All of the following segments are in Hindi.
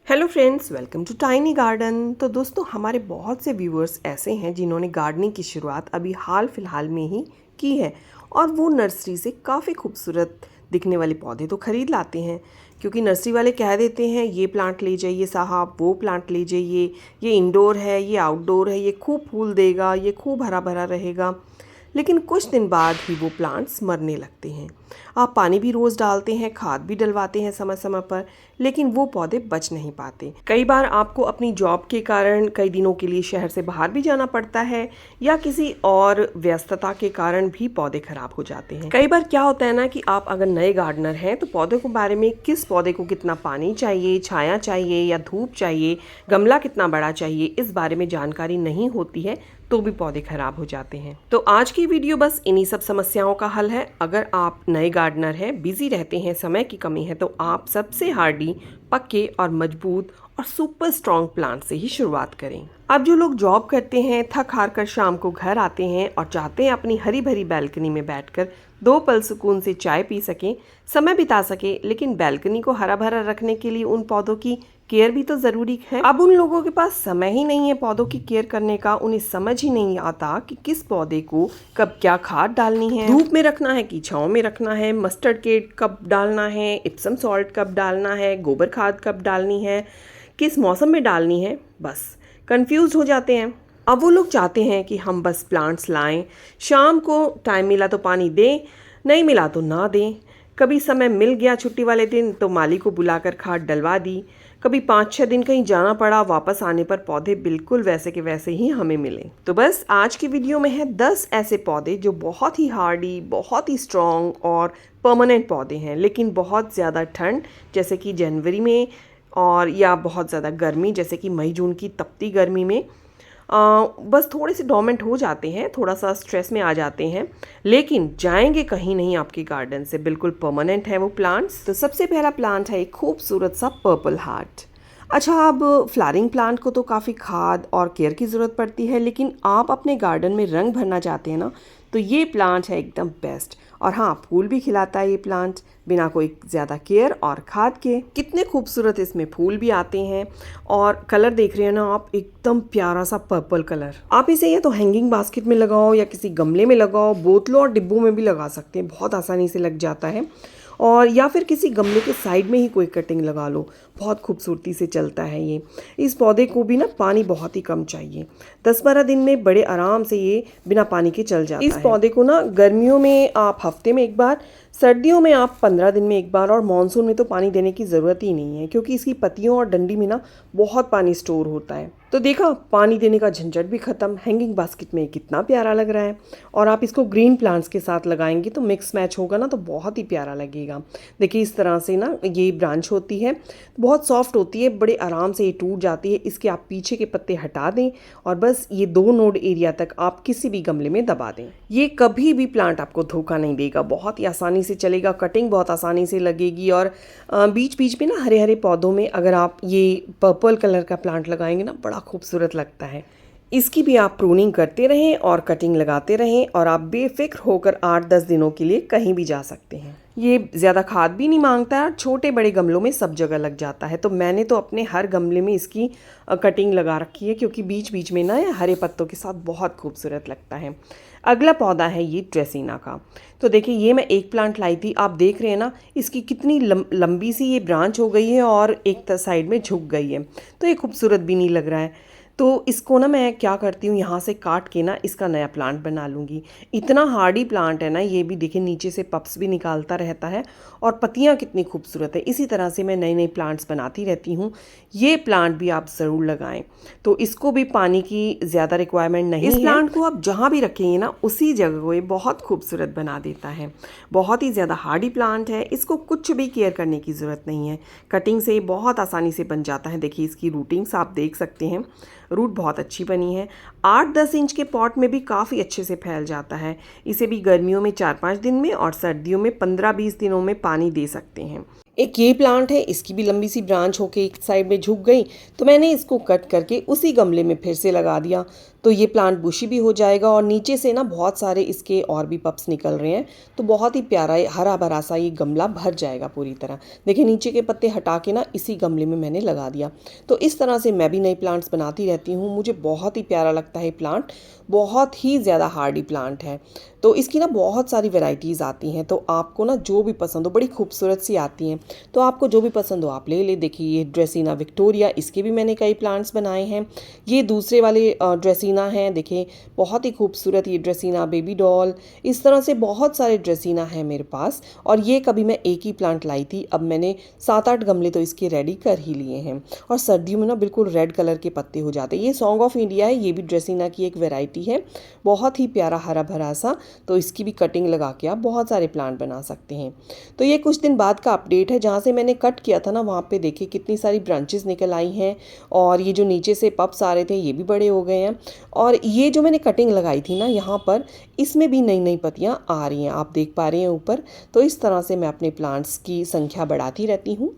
Hello friends, welcome to tiny garden. तो दोस्तों, हमारे बहुत से व्यूअर्स ऐसे हैं जिन्होंने गार्डनिंग की शुरुआत अभी हाल फिलहाल में ही की है और वो नर्सरी से काफ़ी खूबसूरत दिखने वाले पौधे तो ख़रीद लाते हैं, क्योंकि नर्सरी वाले कह देते हैं ये प्लांट ले जाइए साहब, वो प्लांट ले जाइए, ये इंडोर है, ये आउटडोर है, ये खूब फूल देगा, ये खूब हरा भरा रहेगा। लेकिन कुछ दिन बाद ही वो प्लांट्स मरने लगते हैं। आप पानी भी रोज़ डालते हैं, खाद भी डलवाते हैं समय समय पर, लेकिन वो पौधे बच नहीं पाते। कई बार आपको अपनी जॉब के कारण कई दिनों के लिए शहर से बाहर भी जाना पड़ता है, या किसी और व्यस्तता के कारण भी पौधे खराब हो जाते हैं। कई बार क्या होता है ना कि आप अगर नए गार्डनर हैं तो पौधे के बारे में, किस पौधे को कितना पानी चाहिए, छाया चाहिए या धूप चाहिए, गमला कितना बड़ा चाहिए, इस बारे में जानकारी नहीं होती है, तो भी पौधे खराब हो जाते हैं। तो आज की वीडियो बस इन्हीं सब समस्याओं का हल है। अगर आप नए गार्डनर हैं, बिजी रहते हैं, समय की कमी है, तो आप सबसे हार्डी, पक्के और मजबूत और सुपर स्ट्रॉन्ग प्लांट से ही शुरुआत करें। अब जो लोग जॉब करते हैं, थक हार कर शाम को घर आते हैं और चाहते हैं अपनी हरी भरी बैल्कनी में बैठकर दो पल सुकून से चाय पी सकें, समय बिता सकें, लेकिन बैल्कनी को हरा भरा रखने के लिए उन पौधों की केयर भी तो ज़रूरी है। अब उन लोगों के पास समय ही नहीं है पौधों की केयर करने का। उन्हें समझ ही नहीं आता कि किस पौधे को कब क्या खाद डालनी है, धूप में रखना है कि छांव में रखना है, मस्टर्ड केट कब डालना है, इप्सम सॉल्ट कब डालना है, गोबर खाद कब डालनी है, किस मौसम में डालनी है। बस कंफ्यूज हो जाते हैं। अब वो लोग चाहते हैं कि हम बस प्लांट्स लाएं, शाम को टाइम मिला तो पानी दें, नहीं मिला तो ना दें। कभी समय मिल गया छुट्टी वाले दिन तो माली को बुलाकर खाद डलवा दी। कभी 5-6 दिन कहीं जाना पड़ा, वापस आने पर पौधे बिल्कुल वैसे के वैसे ही हमें मिले। तो बस आज की वीडियो में है 10 ऐसे पौधे जो बहुत ही हार्डी, बहुत ही स्ट्रॉन्ग और परमानेंट पौधे हैं, लेकिन बहुत ज़्यादा ठंड जैसे कि जनवरी में, और या बहुत ज़्यादा गर्मी जैसे कि मई जून की तपती गर्मी में बस थोड़े से डोमेंट हो जाते हैं, थोड़ा सा स्ट्रेस में आ जाते हैं, लेकिन जाएंगे कहीं नहीं आपके गार्डन से। बिल्कुल परमानेंट है वो प्लांट्स। तो सबसे पहला प्लांट है एक खूबसूरत सा पर्पल हार्ट। अच्छा, अब फ्लावरिंग प्लांट को तो काफ़ी खाद और केयर की ज़रूरत पड़ती है, लेकिन आप अपने गार्डन में रंग भरना चाहते हैं ना, तो ये प्लांट है एकदम बेस्ट। और हाँ, फूल भी खिलाता है ये प्लांट बिना कोई ज़्यादा केयर और खाद के। कितने खूबसूरत इसमें फूल भी आते हैं, और कलर देख रहे हैं ना आप, एकदम प्यारा सा पर्पल कलर। आप इसे या तो हैंगिंग बास्केट में लगाओ या किसी गमले में लगाओ, बोतलों और डिब्बों में भी लगा सकते हैं, बहुत आसानी से लग जाता है। और या फिर किसी गमले के साइड में ही कोई कटिंग लगा लो, बहुत खूबसूरती से चलता है ये। इस पौधे को भी ना पानी बहुत ही कम चाहिए, 10-12 दिन में बड़े आराम से ये बिना पानी के चल जाता है। इस पौधे को ना गर्मियों में आप हफ्ते में एक बार, सर्दियों में आप 15 दिन में एक बार, और मानसून में तो पानी देने की ज़रूरत ही नहीं है, क्योंकि इसकी पत्तियों और डंडी में ना बहुत पानी स्टोर होता है। तो देखा, पानी देने का झंझट भी ख़त्म। हैंगिंग बास्केट में कितना प्यारा लग रहा है। और आप इसको ग्रीन प्लांट्स के साथ लगाएंगे तो मिक्स मैच होगा ना, तो बहुत ही प्यारा लगेगा। देखिए, इस तरह से ना ये ब्रांच होती है, बहुत सॉफ्ट होती है, बड़े आराम से ये टूट जाती है। इसके आप पीछे के पत्ते हटा दें और बस ये 2 नोड एरिया तक आप किसी भी गमले में दबा दें। ये कभी भी प्लांट आपको धोखा नहीं देगा, बहुत ही आसानी से चलेगा, कटिंग बहुत आसानी से लगेगी। और बीच बीच में ना हरे हरे पौधों में अगर आप ये पर्पल कलर का प्लांट लगाएंगे ना, बड़ा खूबसूरत लगता है। इसकी भी आप प्रूनिंग करते रहें और कटिंग लगाते रहें, और आप बेफिक्र होकर 8-10 दिनों के लिए कहीं भी जा सकते हैं। ये ज़्यादा खाद भी नहीं मांगता है, छोटे बड़े गमलों में सब जगह लग जाता है। तो मैंने तो अपने हर गमले में इसकी कटिंग लगा रखी है, क्योंकि बीच बीच में ना हरे पत्तों के साथ बहुत खूबसूरत लगता है। अगला पौधा है ये ड्रेसिना का। तो देखिए, ये मैं एक प्लांट लाई थी, आप देख रहे हैं ना इसकी कितनी लंबी सी ये ब्रांच हो गई है और एक साइड में झुक गई है, तो ये खूबसूरत भी नहीं लग रहा है। तो इसको ना मैं क्या करती हूँ, यहाँ से काट के ना इसका नया प्लांट बना लूँगी। इतना हार्डी प्लांट है ना ये भी, देखिए नीचे से पप्स भी निकालता रहता है, और पत्तियाँ कितनी खूबसूरत है। इसी तरह से मैं नए नए प्लांट्स बनाती रहती हूँ। ये प्लांट भी आप ज़रूर लगाएं। तो इसको भी पानी की ज़्यादा रिक्वायरमेंट नहीं है। इस प्लांट को आप जहाँ भी रखेंगे ना, उसी जगह को ये बहुत खूबसूरत बना देता है। बहुत ही ज़्यादा हार्डी प्लांट है, इसको कुछ भी केयर करने की ज़रूरत नहीं है, कटिंग से बहुत आसानी से बन जाता है। देखिए, इसकी रूटिंग्स आप देख सकते हैं, रूट बहुत अच्छी बनी है। 8-10 इंच के पॉट में भी काफ़ी अच्छे से फैल जाता है। इसे भी गर्मियों में 4-5 दिन में और सर्दियों में 15-20 दिनों में पानी दे सकते हैं। एक ये प्लांट है, इसकी भी लंबी सी ब्रांच होके एक साइड में झुक गई, तो मैंने इसको कट करके उसी गमले में फिर से लगा दिया। तो ये प्लांट बुशी भी हो जाएगा और नीचे से ना बहुत सारे इसके और भी पप्स निकल रहे हैं, तो बहुत ही प्यारा हरा भरा सा ये गमला भर जाएगा पूरी तरह। देखिए नीचे के पत्ते हटा के ना इसी गमले में मैंने लगा दिया। तो इस तरह से मैं भी नए प्लांट्स बनाती रहती हूँ। मुझे बहुत ही प्यारा लगता है प्लांट, बहुत ही ज़्यादा हार्डी प्लांट है। तो इसकी ना बहुत सारी वैरायटीज़ आती हैं, तो आपको ना जो भी पसंद हो, बड़ी खूबसूरत सी आती हैं, तो आपको जो भी पसंद हो आप ले ले। देखिए ये ड्रेसिना विक्टोरिया, इसके भी मैंने कई प्लांट्स बनाए हैं। ये दूसरे वाले ड्रेसिना हैं, देखिए बहुत ही खूबसूरत ये ड्रेसिना बेबी डॉल। इस तरह से बहुत सारे ड्रेसिना हैं मेरे पास, और ये कभी मैं एक ही प्लांट लाई थी, अब मैंने 7-8 गमले तो इसके रेडी कर ही लिए हैं। और सर्दियों में ना बिल्कुल रेड कलर के पत्ते हो जाते हैं। ये सॉन्ग ऑफ इंडिया है, ये भी ड्रेसिना की एक वेराइटी है, बहुत ही प्यारा हरा भरा सा। तो इसकी भी कटिंग लगा के आप बहुत सारे प्लांट बना सकते हैं। तो ये कुछ दिन बाद का अपडेट है, जहाँ से मैंने कट किया था ना वहाँ पे देखिए कितनी सारी ब्रांचेस निकल आई हैं, और ये जो नीचे से पप्स आ रहे थे ये भी बड़े हो गए हैं। और ये जो मैंने कटिंग लगाई थी ना यहाँ पर, इसमें भी नई नई पत्तियाँ आ रही हैं, आप देख पा रहे हैं ऊपर। तो इस तरह से मैं अपने प्लांट्स की संख्या बढ़ाती रहती हूँ,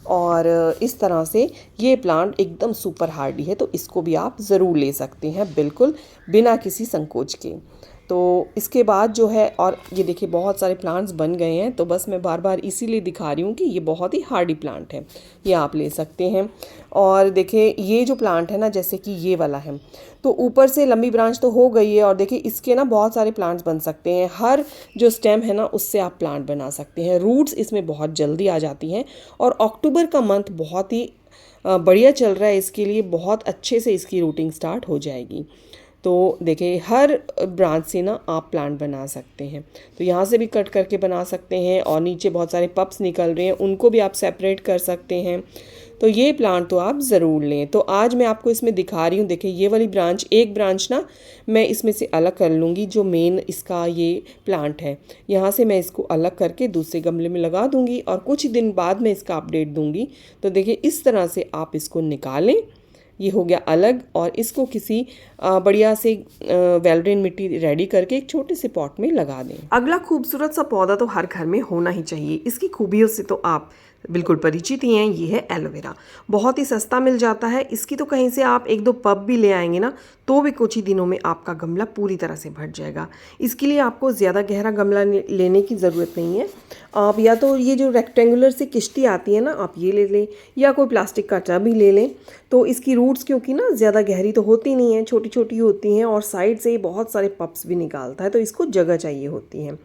और इस तरह से ये प्लांट एकदम सुपर हार्डी है, तो इसको भी आप ज़रूर ले सकते हैं बिल्कुल बिना किसी संकोच के। तो इसके बाद जो है, और ये देखिए बहुत सारे प्लांट्स बन गए हैं, तो बस मैं बार बार इसीलिए दिखा रही हूँ कि ये बहुत ही हार्डी प्लांट है, ये आप ले सकते हैं। और देखिए ये जो प्लांट है ना, जैसे कि ये वाला है, तो ऊपर से लंबी ब्रांच तो हो गई है, और देखिए इसके ना बहुत सारे प्लांट्स बन सकते हैं। हर जो स्टेम है ना उससे आप प्लांट बना सकते हैं। रूट्स इसमें बहुत जल्दी आ जाती हैं, और अक्टूबर का मंथ बहुत ही बढ़िया चल रहा है इसके लिए, बहुत अच्छे से इसकी रूटिंग स्टार्ट हो जाएगी। तो देखिए हर ब्रांच से ना आप प्लांट बना सकते हैं, तो यहाँ से भी कट करके बना सकते हैं, और नीचे बहुत सारे पप्स निकल रहे हैं उनको भी आप सेपरेट कर सकते हैं। तो ये प्लांट तो आप ज़रूर लें। तो आज मैं आपको इसमें दिखा रही हूँ, देखिए ये वाली ब्रांच, एक ब्रांच ना मैं इसमें से अलग कर लूँगी, जो मेन इसका ये प्लांट है यहाँ से मैं इसको अलग करके दूसरे गमले में लगा दूँगी, और कुछ दिन बाद मैं इसका अपडेट दूँगी। तो देखिए इस तरह से आप इसको निकालें, ये हो गया अलग, और इसको किसी बढ़िया से वेल ड्रेन मिट्टी रेडी करके एक छोटे से पॉट में लगा दें। अगला खूबसूरत सा पौधा तो हर घर में होना ही चाहिए, इसकी खूबियों से तो आप बिल्कुल परिचित ही हैं। ये है एलोवेरा, बहुत ही सस्ता मिल जाता है। इसकी तो कहीं से आप 1-2 पब भी ले आएंगे ना, तो भी कुछ ही दिनों में आपका गमला पूरी तरह से भर जाएगा। इसके लिए आपको ज़्यादा गहरा गमला लेने की ज़रूरत नहीं है। आप या तो ये जो रेक्टेंगुलर से किश्ती आती है ना, आप ये ले लें, या कोई प्लास्टिक का टब भी ले लें। तो इसकी रूट्स क्योंकि ना ज़्यादा गहरी तो होती नहीं है, छोटी छोटी होती हैं, और साइड से ये बहुत सारे पप्स भी निकालता है, तो इसको जगह चाहिए होती है।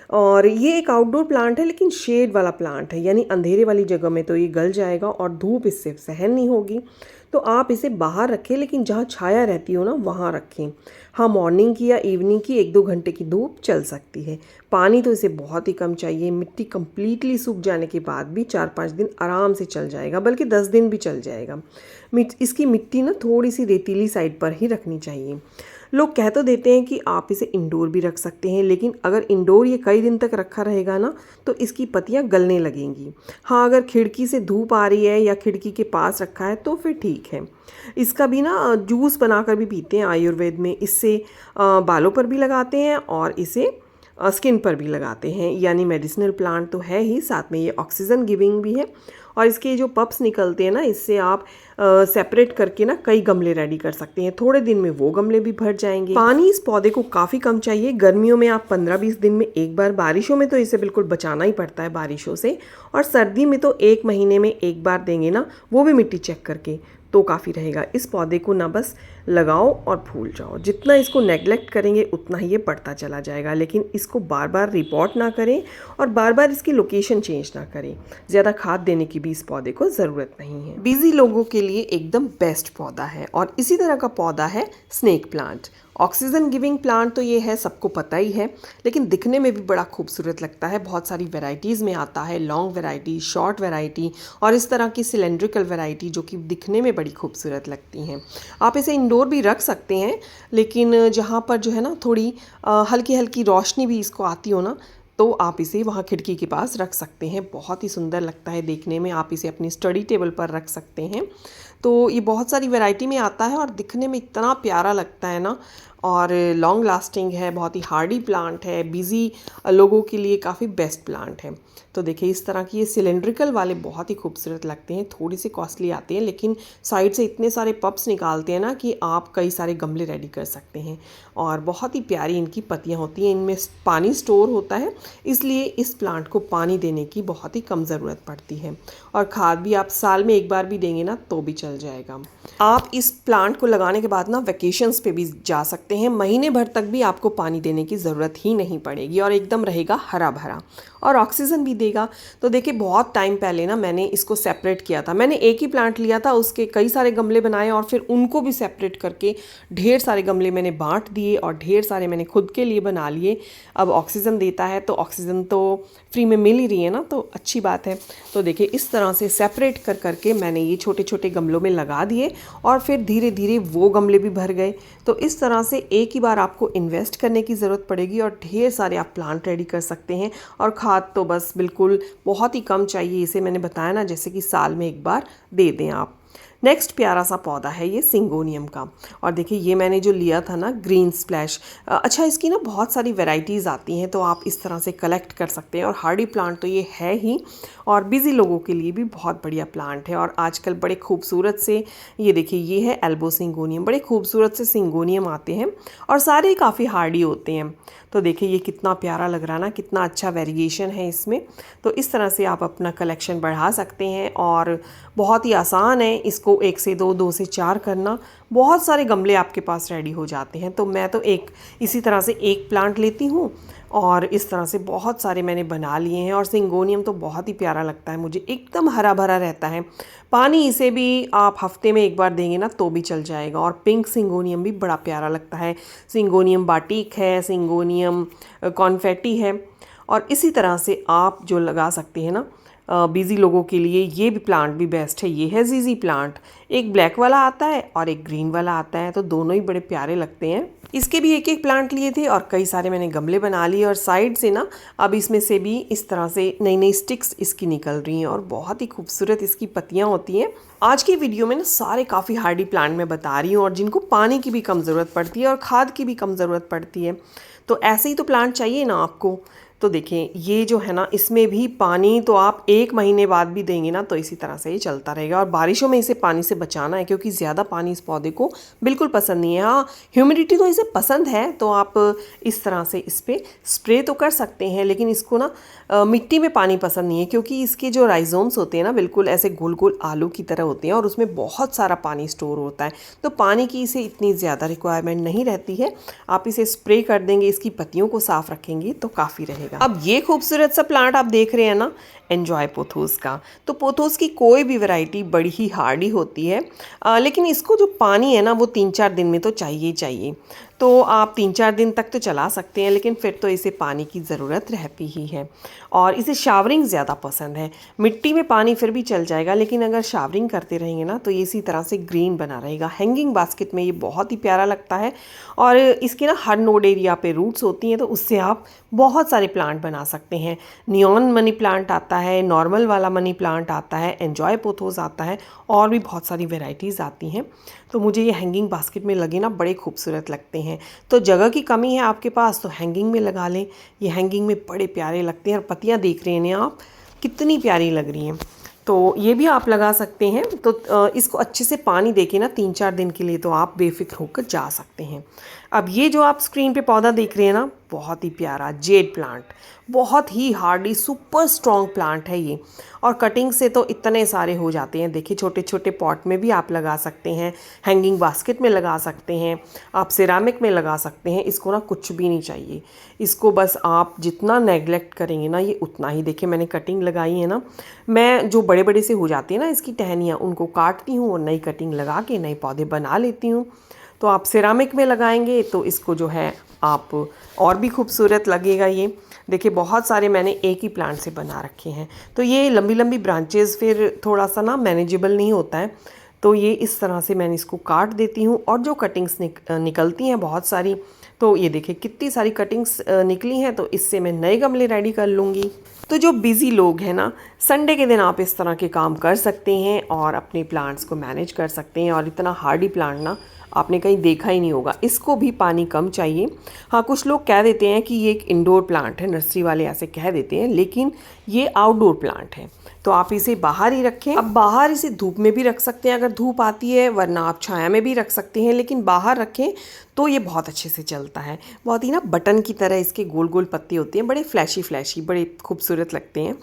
और ये एक आउटडोर प्लांट है, लेकिन शेड वाला प्लांट है, यानी अंधेरे वाली जगह में तो ये गल जाएगा और धूप इससे सहन नहीं होगी। तो आप इसे बाहर रखें, लेकिन जहाँ छाया रहती हो ना वहाँ रखें। हाँ, मॉर्निंग की या इवनिंग की 1-2 घंटे की धूप चल सकती है। पानी तो इसे बहुत ही कम चाहिए। मिट्टी कंप्लीटली सूख जाने के बाद भी 4-5 दिन आराम से चल जाएगा, बल्कि 10 दिन भी चल जाएगा। इसकी मिट्टी ना थोड़ी सी रेतीली साइड पर ही रखनी चाहिए। लोग कह तो देते हैं कि आप इसे इंडोर भी रख सकते हैं, लेकिन अगर इंडोर ये कई दिन तक रखा रहेगा ना, तो इसकी पत्तियां गलने लगेंगी। हाँ, अगर खिड़की से धूप आ रही है या खिड़की के पास रखा है तो फिर ठीक है। इसका भी ना जूस बनाकर भी पीते हैं आयुर्वेद में। इससे बालों पर भी लगाते हैं, और इसे स्किन पर भी लगाते हैं, यानी मेडिसिनल प्लांट तो है ही, साथ में ये ऑक्सीजन गिविंग भी है। और इसके जो पप्स निकलते हैं ना, इससे आप सेपरेट करके ना कई गमले रेडी कर सकते हैं। थोड़े दिन में वो गमले भी भर जाएंगे। पानी इस पौधे को काफ़ी कम चाहिए। गर्मियों में आप 15-20 दिन में एक बार, बारिशों में तो इसे बिल्कुल बचाना ही पड़ता है बारिशों से, और सर्दी में तो 1 महीने में एक बार देंगे ना, वो भी मिट्टी चेक करके, तो काफ़ी रहेगा। इस पौधे को ना बस लगाओ और भूल जाओ। जितना इसको नेगलेक्ट करेंगे उतना ही ये बढ़ता चला जाएगा, लेकिन इसको बार बार रिपोर्ट ना करें और बार बार इसकी लोकेशन चेंज ना करें। ज़्यादा खाद देने की भी इस पौधे को ज़रूरत नहीं है। बिजी लोगों के लिए एकदम बेस्ट पौधा है। और इसी तरह का पौधा है snake plant. Oxygen giving plant तो ये है, सबको पता ही है, लेकिन दिखने में भी बड़ा खूबसूरत लगता है। बहुत सारी वैरायटीज़ में आता है, लॉन्ग वैरायटी, शॉर्ट वैरायटी, और इस तरह की सिलेंड्रिकल वैरायटी, जो कि दिखने में बड़ी खूबसूरत लगती हैं। आप इसे इंडोर भी रख सकते हैं, लेकिन जहाँ पर जो है ना थोड़ी हल्की हल्की रोशनी भी इसको आती हो ना, तो आप इसे वहाँ खिड़की के पास रख सकते हैं। बहुत ही सुंदर लगता है देखने में। आप इसे अपनी स्टडी टेबल पर रख सकते हैं। तो ये बहुत सारी वैरायटी में आता है और दिखने में इतना प्यारा लगता है ना। और लॉन्ग लास्टिंग है, बहुत ही हार्डी प्लांट है, बिजी लोगों के लिए काफ़ी बेस्ट प्लांट है। तो देखिए इस तरह की ये सिलेंड्रिकल वाले बहुत ही खूबसूरत लगते हैं, थोड़ी सी कॉस्टली आते हैं, लेकिन साइड से इतने सारे पप्स निकालते हैं ना कि आप कई सारे गमले रेडी कर सकते हैं। और बहुत ही प्यारी इनकी पत्तियां होती हैं, इनमें पानी स्टोर होता है, इसलिए इस प्लांट को पानी देने की बहुत ही कम ज़रूरत पड़ती है। और खाद भी आप साल में एक बार भी देंगे ना तो भी चल जाएगा। आप इस प्लांट को लगाने के बाद ना वेकेशंस पे भी जा सकते हैं, महीने भर तक भी आपको पानी देने की ज़रूरत ही नहीं पड़ेगी और एकदम रहेगा हरा भरा और ऑक्सीजन भी देगा। तो देखिए बहुत टाइम पहले ना मैंने इसको सेपरेट किया था, मैंने एक ही प्लांट लिया था, उसके कई सारे गमले बनाए और फिर उनको भी सेपरेट करके ढेर सारे गमले मैंने बांट दिए और ढेर सारे मैंने खुद के लिए बना लिए। अब ऑक्सीजन देता है तो ऑक्सीजन तो फ्री में मिल ही रही है ना, तो अच्छी बात है। तो देखिए इस तरह से सेपरेट कर करके मैंने ये छोटे छोटे गमलों में लगा दिए और फिर धीरे धीरे वो गमले भी भर गए। तो इस तरह से एक ही बार आपको इन्वेस्ट करने की ज़रूरत पड़ेगी और ढेर सारे आप प्लांट रेडी कर सकते हैं। और खाद तो बस बिल्कुल बहुत ही कम चाहिए, इसे मैंने बताया ना जैसे कि साल में एक बार दे दें आप। नेक्स्ट प्यारा सा पौधा है ये सिंगोनियम का, और देखिए ये मैंने जो लिया था ना ग्रीन स्प्लैश, अच्छा इसकी ना बहुत सारी वैरायटीज़ आती हैं तो आप इस तरह से कलेक्ट कर सकते हैं। और हार्डी प्लांट तो ये है ही और बिज़ी लोगों के लिए भी बहुत बढ़िया प्लांट है। और आजकल बड़े खूबसूरत से ये देखिए ये है एल्बो सिंगोनियम, बड़े खूबसूरत से सिंगोनियम आते हैं और सारे काफ़ी हार्डी होते हैं। तो देखिए ये कितना प्यारा लग रहा है ना, कितना अच्छा वेरिएशन है इसमें। तो इस तरह से आप अपना कलेक्शन बढ़ा सकते हैं और बहुत ही आसान है इसको 1 से 2, 2 से 4 करना। बहुत सारे गमले आपके पास रेडी हो जाते हैं। तो मैं तो इसी तरह से एक प्लांट लेती हूँ और इस तरह से बहुत सारे मैंने बना लिए हैं। और सिंगोनियम तो बहुत ही प्यारा लगता है मुझे, एकदम हरा भरा रहता है। पानी इसे भी आप हफ्ते में एक बार देंगे ना तो भी चल जाएगा। और पिंक सिंगोनियम भी बड़ा प्यारा लगता है, सिंगोनियम बाटिक है, सिंगोनियम कॉन्फेटी है। और इसी तरह से आप जो लगा सकते हैं ना बिज़ी लोगों के लिए ये भी प्लांट भी बेस्ट है। ये है जीजी प्लांट, एक ब्लैक वाला आता है और एक ग्रीन वाला आता है, तो दोनों ही बड़े प्यारे लगते हैं। इसके भी एक एक प्लांट लिए थे और कई सारे मैंने गमले बना लिए। और साइड से ना अब इसमें से भी इस तरह से नई नई स्टिक्स इसकी निकल रही हैं और बहुत ही खूबसूरत इसकी पत्तियां होती हैं। आज की वीडियो में ना सारे काफ़ी हार्डी प्लांट मैं बता रही हूँ और जिनको पानी की भी कम ज़रूरत पड़ती है और खाद की भी कम ज़रूरत पड़ती है। तो ऐसे ही तो प्लांट चाहिए ना आपको। तो देखें ये जो है ना इसमें भी पानी तो आप 1 महीने बाद भी देंगे ना तो इसी तरह से ये चलता रहेगा। और बारिशों में इसे पानी से बचाना है क्योंकि ज़्यादा पानी इस पौधे को बिल्कुल पसंद नहीं है। हाँ ह्यूमिडिटी तो इसे पसंद है, तो आप इस तरह से इस पर स्प्रे तो कर सकते हैं, लेकिन इसको ना मिट्टी में पानी पसंद नहीं है क्योंकि इसके जो राइजोम्स होते हैं ना बिल्कुल ऐसे गोल गोल आलू की तरह होते हैं और उसमें बहुत सारा पानी स्टोर होता है। तो पानी की इसे इतनी ज़्यादा रिक्वायरमेंट नहीं रहती है। आप इसे स्प्रे कर देंगे, इसकी पत्तियों को साफ रखेंगे तो काफ़ी रहेगा। अब ये खूबसूरत सा प्लांट आप देख रहे हैं ना, एन्जॉय पोथोस का। तो पोथोस की कोई भी वैरायटी बड़ी ही हार्डी होती है, लेकिन इसको जो पानी है ना वो 3-4 दिन में तो चाहिए ही चाहिए। तो आप 3-4 दिन तक तो चला सकते हैं, लेकिन फिर तो इसे पानी की ज़रूरत रहती ही है। और इसे शावरिंग ज़्यादा पसंद है। मिट्टी में पानी फिर भी चल जाएगा, लेकिन अगर शावरिंग करते रहेंगे ना तो ये इसी तरह से ग्रीन बना रहेगा। हैंगिंग बास्केट में ये बहुत ही प्यारा लगता है। और इसके ना हर नोड एरिया पे रूट्स होती हैं, तो उससे आप बहुत सारे प्लांट बना सकते हैं। नियॉन मनी प्लांट आता है, नॉर्मल वाला मनी प्लांट आता है, एन्जॉय पोथोस आता है और भी बहुत सारी वेराइटीज़ आती हैं। तो मुझे ये हैंगिंग बास्केट में लगे ना बड़े खूबसूरत लगते हैं। तो जगह की कमी है आपके पास तो हैंगिंग में लगा लें, ये हैंगिंग में बड़े प्यारे लगते हैं। और पत्तियाँ देख रहे हैं आप कितनी प्यारी लग रही हैं, तो ये भी आप लगा सकते हैं। तो इसको अच्छे से पानी देके ना 3-4 दिन के लिए तो आप बेफिक्र होकर जा सकते हैं। अब ये जो आप स्क्रीन पे पौधा देख रहे हैं ना, बहुत ही प्यारा जेड प्लांट, बहुत ही हार्डी सुपर स्ट्रॉन्ग प्लांट है ये। और कटिंग से तो इतने सारे हो जाते हैं। देखिए छोटे छोटे पॉट में भी आप लगा सकते हैं, हैंगिंग बास्केट में लगा सकते हैं, आप सिरामिक में लगा सकते हैं। इसको ना कुछ भी नहीं चाहिए, इसको बस आप जितना नेगलेक्ट करेंगे ना ये उतना ही। देखिए मैंने कटिंग लगाई है ना, मैं जो बड़े बड़े से हो जाती है ना इसकी टहनियाँ, उनको काटती हूँ और नई कटिंग लगा के नए पौधे बना लेती हूँ। तो आप सिरामिक में लगाएंगे तो इसको जो है आप और भी खूबसूरत लगेगा। ये देखिए बहुत सारे मैंने एक ही प्लांट से बना रखे हैं। तो ये लंबी लंबी ब्रांचेस फिर थोड़ा सा ना मैनेजेबल नहीं होता है, तो ये इस तरह से मैंने इसको काट देती हूँ। और जो कटिंग्स निकलती हैं बहुत सारी, तो ये देखिए कितनी सारी कटिंग्स निकली हैं, तो इससे मैं नए गमले रेडी कर लूँगी। तो जो बिज़ी लोग हैं ना, संडे के दिन आप इस तरह के काम कर सकते हैं और अपने प्लांट्स को मैनेज कर सकते हैं। और इतना हार्डी प्लांट ना आपने कहीं देखा ही नहीं होगा। इसको भी पानी कम चाहिए। हाँ, कुछ लोग कह देते हैं कि ये एक इंडोर प्लांट है, नर्सरी वाले ऐसे कह देते हैं, लेकिन ये आउटडोर प्लांट है। तो आप इसे बाहर ही रखें। अब बाहर इसे धूप में भी रख सकते हैं अगर धूप आती है, वरना आप छाया में भी रख सकते हैं, लेकिन बाहर रखें तो ये बहुत अच्छे से चलता है। बहुत ही ना बटन की तरह इसके गोल गोल पत्ते होते हैं, बड़े फ्लैशी फ्लैशी, बड़े खूबसूरत लगते हैं।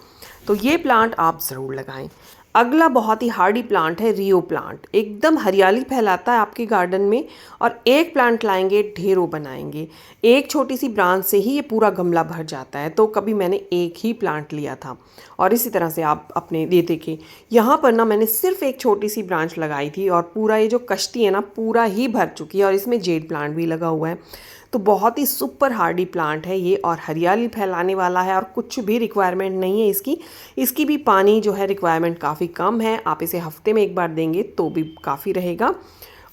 तो ये प्लांट आप ज़रूर लगाएं। अगला बहुत ही हार्डी प्लांट है रियो प्लांट। एकदम हरियाली फैलाता है आपके गार्डन में, और एक प्लांट लाएंगे ढेरों बनाएंगे। एक छोटी सी ब्रांच से ही ये पूरा गमला भर जाता है। तो कभी मैंने एक ही प्लांट लिया था, और इसी तरह से आप अपने ये देखें, यहाँ पर ना मैंने सिर्फ एक छोटी सी ब्रांच लगाई थी और पूरा ये जो कश्ती है ना पूरा ही भर चुकी है, और इसमें जेड प्लांट भी लगा हुआ है। तो बहुत ही सुपर हार्डी प्लांट है ये, और हरियाली फैलाने वाला है, और कुछ भी रिक्वायरमेंट नहीं है इसकी भी पानी जो है रिक्वायरमेंट काफ़ी कम है। आप इसे हफ्ते में एक बार देंगे तो भी काफ़ी रहेगा,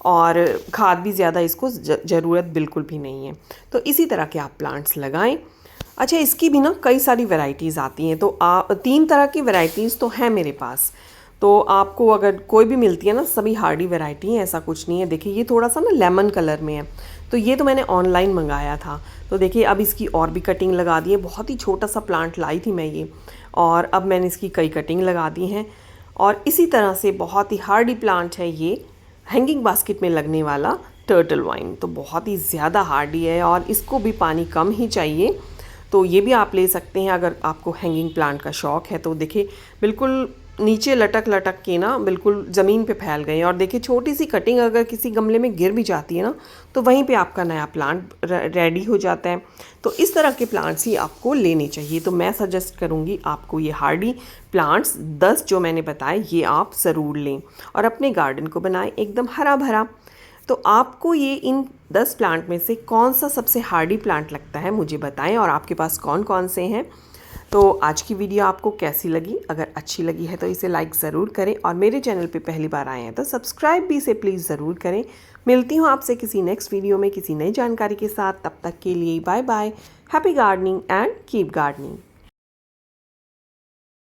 और खाद भी ज़्यादा इसको ज़रूरत बिल्कुल भी नहीं है। तो इसी तरह के आप प्लांट्स लगाएं। अच्छा, इसकी भी ना कई सारी वैरायटीज़ आती हैं। तो 3 तरह की वैरायटीज़ तो हैं मेरे पास। तो आपको अगर कोई भी मिलती है ना, सभी हार्डी वैरायटी हैं, ऐसा कुछ नहीं है। देखिए ये थोड़ा सा ना लेमन कलर में है, तो ये तो मैंने ऑनलाइन मंगाया था। तो देखिए अब इसकी और भी कटिंग लगा दी है। बहुत ही छोटा सा प्लांट लाई थी मैं ये, और अब मैंने इसकी कई कटिंग लगा दी हैं। और इसी तरह से बहुत ही हार्डी प्लांट है ये, हैंगिंग बास्केट में लगने वाला टर्टल वाइन। तो बहुत ही ज़्यादा हार्डी है, और इसको भी पानी कम ही चाहिए। तो ये भी आप ले सकते हैं अगर आपको हैंगिंग प्लांट का शौक़ है। तो देखिए बिल्कुल नीचे लटक लटक के ना बिल्कुल ज़मीन पे फैल गए हैं, और देखिए छोटी सी कटिंग अगर किसी गमले में गिर भी जाती है ना, तो वहीं पे आपका नया प्लांट रेडी हो जाता है। तो इस तरह के प्लांट्स ही आपको लेने चाहिए। तो मैं सजेस्ट करूँगी आपको ये हार्डी प्लांट्स 10 जो मैंने बताए ये आप ज़रूर लें, और अपने गार्डन को बनाएं एकदम हरा भरा। तो आपको ये इन 10 प्लांट में से कौन सा सबसे हार्डी प्लांट लगता है मुझे बताएं, और आपके पास कौन कौन से हैं। तो आज की वीडियो आपको कैसी लगी? अगर अच्छी लगी है तो इसे लाइक ज़रूर करें, और मेरे चैनल पे पहली बार आए हैं तो सब्सक्राइब भी इसे प्लीज़ ज़रूर करें। मिलती हूँ आपसे किसी नेक्स्ट वीडियो में किसी नई जानकारी के साथ। तब तक के लिए bye bye. Happy gardening and keep gardening.